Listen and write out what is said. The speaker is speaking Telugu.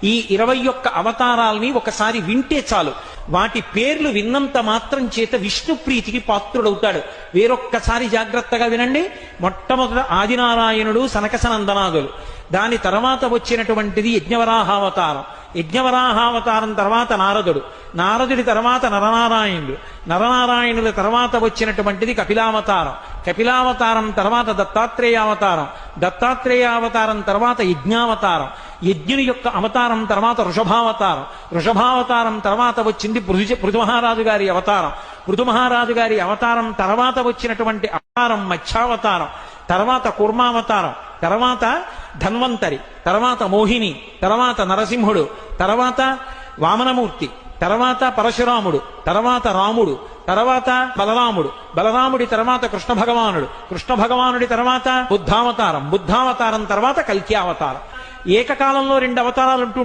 ఈ 21 అవతారాల్ని ఒకసారి వింటే చాలు, వాటి పేర్లు విన్నంత మాత్రం చేత విష్ణు ప్రీతికి పాత్రుడవుతాడు. వేరొక్కసారి జాగ్రత్తగా వినండి. మొట్టమొదట ఆదినారాయణుడు, సనకసనందనాదులు. దాని తర్వాత వచ్చినటువంటిది యజ్ఞవరాహావతారం. యజ్ఞవరాహావతారం తర్వాత నారదుడు. నారదుడి తర్వాత నరనారాయణుడు. నరనారాయణుల తర్వాత వచ్చినటువంటిది కపిలావతారం. కపిలావతారం తర్వాత దత్తాత్రేయావతారం. దత్తాత్రేయావతారం తర్వాత యజ్ఞావతారం. యజ్ఞుని యొక్క అవతారం తర్వాత వృషభావతారం. వృషభావతారం తర్వాత వచ్చింది పృథుమహారాజు గారి అవతారం. పృథుమహారాజు గారి అవతారం తర్వాత వచ్చినటువంటి అవతారం మత్స్యావతారం. తర్వాత కూర్మావతారం. తర్వాత ధన్వంతరి. తర్వాత మోహిని. తర్వాత నరసింహుడు. తర్వాత వామనమూర్తి. తర్వాత పరశురాముడు. తర్వాత రాముడు. తర్వాత బలరాముడు. బలరాముడి తర్వాత కృష్ణ భగవానుడు. కృష్ణ భగవానుడి తర్వాత బుద్ధావతారం. బుద్ధావతారం తర్వాత కల్కి అవతారం. ఏకకాలంలో 2 అవతారాలు ఉంటూ